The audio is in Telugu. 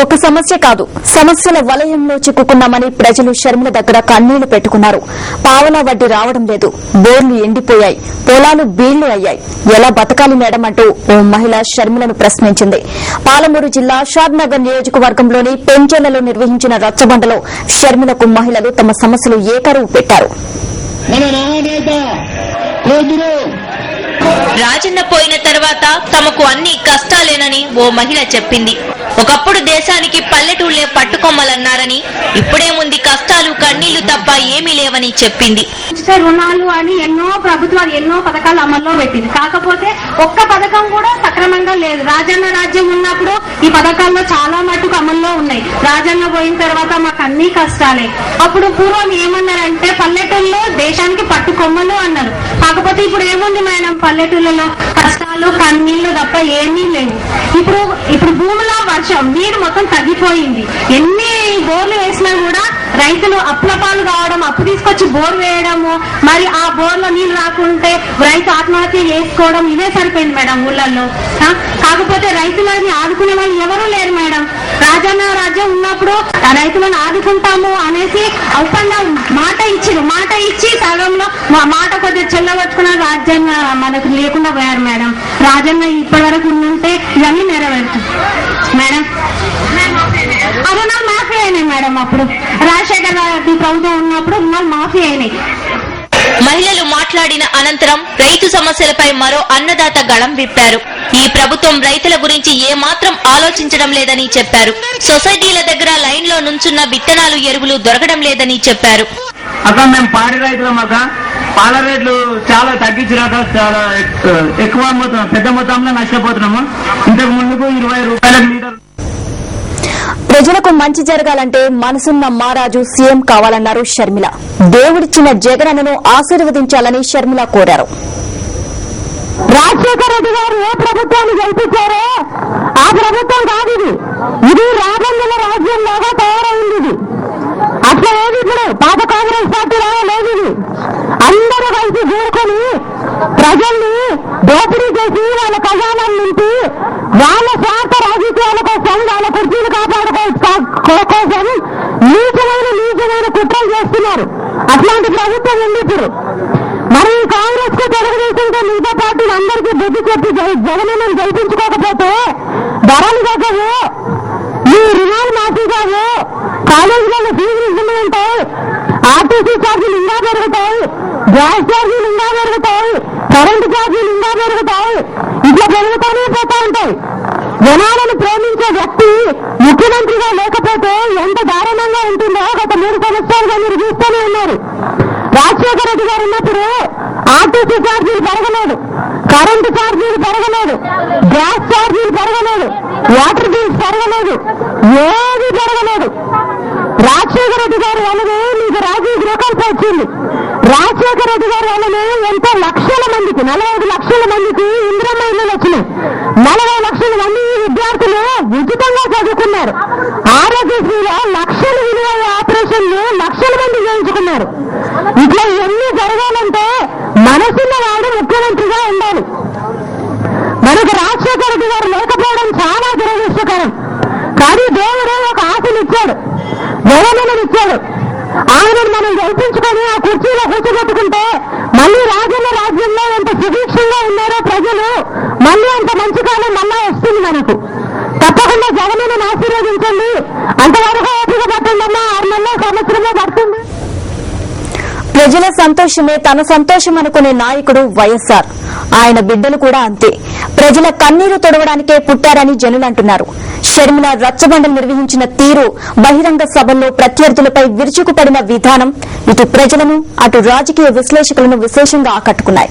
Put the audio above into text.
ఒక సమస్య కాదు, సమస్యల వలయంలో చిక్కుకున్నామని ప్రజలు షర్మిల దగ్గర కన్నీళ్లు పెట్టుకున్నారు. పావలా వడ్డీ రావడం లేదు, బోర్లు ఎండిపోయాయి, పొలాలు బీళ్లు అయ్యాయి, ఎలా బతకాలి మేడం అంటూ ఓ మహిళ షర్మిలను ప్రశ్నించింది. పాలమూరు జిల్లా షాద్నగర్ నియోజకవర్గంలోని పెంచెలలో నిర్వహించిన రచ్చబండలో షర్మిలకు మహిళలు తమ సమస్యలు ఏకరువు పెట్టారు. రాజన్న పోయిన తర్వాత తమకు అన్ని కష్టాలేనని ఓ మహిళ చెప్పింది. ఒకప్పుడు దేశానికి పల్లెటూళ్లే పట్టుకొమ్మలన్నారని, ఇప్పుడేముంది కష్టాలు కన్నీళ్లు తప్ప ఏమీ లేవని చెప్పింది. రుణాలు అని ఎన్నో ప్రభుత్వాలు ఎన్నో పథకాలు అమల్లో పెట్టింది. కాకపోతే ఒక్క పథకం కూడా సక్రమంగా లేదు. రాజన్న రాజ్యం ఉన్నప్పుడు ఈ పథకాల్లో చాలా మట్టుకు అమల్లో ఉన్నాయి. రాజన్న పోయిన తర్వాత మాకు అన్ని కష్టాలే. అప్పుడు పూర్వం ఏమన్నారంటే పల్లెటూళ్ళలో దేశానికి పట్టుకొమ్మలు అన్నారు. కాకపోతే ఇప్పుడు ఏముంది మేడం, పల్లెటూళ్ళలో కష్టాలు కన్నీళ్లు తప్ప ఏమీ లేవు. ఇప్పుడు భూమిలో వర్షం నీరు మొత్తం తగ్గిపోయింది. ఎన్ని బోర్లు వేసినా కూడా రైతులు అప్లపాలు కావడం, అప్పు తీసుకొచ్చి బోర్ వేయడము, మరి ఆ బోర్లో నీళ్లు రాకుంటే రైతు ఆత్మహత్య చేసుకోవడం, ఇవే సరిపోయింది మేడం ఊళ్ళల్లో. కాకపోతే రైతులని ఆదుకునే వాళ్ళు ఎవరూ లేరు మేడం. రాజన్న రాజ్యం ఉన్నప్పుడు రైతులను ఆదుకుంటాము అనేసి ఒప్పంద మాట ఇచ్చి సగంలో మాట కొద్దిగా చెల్లబట్టుకున్న రాజ్యాంగ మనకు లేకుండా పోయారు మేడం. రాజన్న ఇప్పటి వరకు ఉంటే ఇవన్నీ నెరవేరుతుంది మేడం. రుణాలు మాఫీ అయినాయి మేడం. అప్పుడు రాజశేఖర్ రెడ్డి ప్రభుత్వం ఉన్నప్పుడు రుణాలు మాఫీ అయినాయి. మహిళలు మాట్లాడిన అనంతరం రైతు సమస్యలపై మరో అన్నదాత గళం విప్పారు. ఈ ప్రభుత్వం రైతుల గురించి ఏమాత్రం ఆలోచించడం లేదని చెప్పారు. సొసైటీల దగ్గర లైన్ లో నుంచున్న విత్తనాలు ఎరువులు దొరకడం లేదని చెప్పారు. అక్కడ మేము పాడి రైతులం, పాల రేట్లు చాలా తగ్గించినాక చాలా ఎక్కువ పెద్ద మొత్తంలో నష్టపోతున్నాము. ఇంతకు ముందుకు 20 రూపాయల లీటర్. ప్రజలకు మంచి జరగాలంటే మనసున్న మారాజు సీఎం కావాలన్నారు షర్మిల. దేవుడిచ్చిన జగనన్నను ఆశీర్వదించాలని షర్మిల కోరారు. రాజశేఖర రెడ్డి గారు ఏ ప్రభుత్వాన్ని గెలిపించారో ఆ ప్రభుత్వం కాదు ఇది రాజన్న రాజ్యం లాగా తయారైంది. ఇది అట్లా ఏది ఇప్పుడు పాత కాంగ్రెస్ పార్టీ లాగా లేదు. ఇది అందరూ కలిసి కూడుకొని ప్రజల్ని దోపిడీ చేసి వాళ్ళ ఖజానాన్ని నింపి వాళ్ళ స్వార్థ రాజకీయాల కోసం వాళ్ళ కుర్చీలు కోసం నీచమైన కుట్రలు చేస్తున్నారు. అట్లాంటి ప్రభుత్వం ఉంది ఇప్పుడు. మరి కాంగ్రెస్ కు తెలుగుదేశంతో మిగతా పార్టీలు అందరికీ బుద్ధి చెప్పి జగనన్నను గెలిపించుకోకపోతే ధరలు తగ్గవు, ఈ రుణాలు మాఫీ కావు, కాలేజీలలో ఫీజులు ఇబ్బంది ఉంటాయి, ఆర్టీసీ ఛార్జీలు ఇంకా పెరుగుతాయి, గ్యాస్ ఛార్జీలు ఇంకా పెరుగుతాయి, కరెంటు ఛార్జీలు ఇంకా పెరుగుతాయి. ఇట్లా పెరుగుతూనే పోతా ఉంటాయి. జనాలను ప్రేమించే వ్యక్తి ముఖ్యమంత్రిగా లేకపోతే ఎంత దారుణంగా ఉంటుందో గత 3 సంవత్సరాలుగా మీరు చూస్తూనే ఉన్నారు. రాజశేఖర రెడ్డి గారు ఉన్నప్పుడు ఆర్టీసీ ఛార్జీలు పెరగలేదు, కరెంటు ఛార్జీలు పెరగలేదు, గ్యాస్ ఛార్జీలు పెరగలేదు, వాటర్ బిల్స్ పెరగలేదు, ఏది పెరగలేదు. రాజశేఖర రెడ్డి గారు వల్లనే మీకు రాజీవ్ గృహకల్ప వచ్చింది. రాజశేఖర రెడ్డి గారు వల్లనే ఎంతో లక్షల మందికి 45 లక్షల మందికి ఇందిరమ్మ ఇళ్లు వచ్చినాయి. 40 లక్షల మంది విద్యార్థులు ఉచితంగా చదువుకున్నారు. ఆరోగ్యశ్రీలో లక్షల విలువ ఆపరేషన్లు లక్షల మంది చేయించుకున్నారు. ఇట్లా ఇవన్నీ జరగాలంటే మనసున్న వాడు ముఖ్యమంత్రిగా ఉండాలి. మనకు రాజశేఖర రెడ్డి గారు లేకపోవడం చాలా దురదృష్టకరం. కానీ దేవుడు ఒక ఆశలు ఇచ్చాడు, జగనన్నను ఇచ్చాడు. ఆయనను మనం గెలిపించుకొని ఆ కుర్చీలో కూర్చోబెట్టుకుంటే మళ్ళీ రాజన్న రాజ్యంలో ఎంత సుభిక్షంగా ఉన్నారో ప్రజలు, మళ్ళీ అంత మంచి కాలం మళ్ళా వస్తుంది మనకు. తప్పకుండా జగనన్నను ఆశీర్వదించండి. అంతవరకు ఓపిక పట్టండమ్మా, 6 నెలల సంవత్సరమే పడుతుంది. ప్రజల సంతోషమే తన సంతోషం అనుకునే నాయకుడు వైఎస్ఆర్. ఆయన బిడ్డలు కూడా అంతే. ప్రజల కన్నీరు తొడవడానికే పుట్టారని జనులంటున్నారు. షర్మిల రచ్చబండలు నిర్వహించిన తీరు, బహిరంగ సభల్లో ప్రత్యర్థులపై విరుచుకుపడిన విధానం ఇటు ప్రజలను అటు రాజకీయ విశ్లేషకులను విశేషంగా ఆకట్టుకున్నాయి.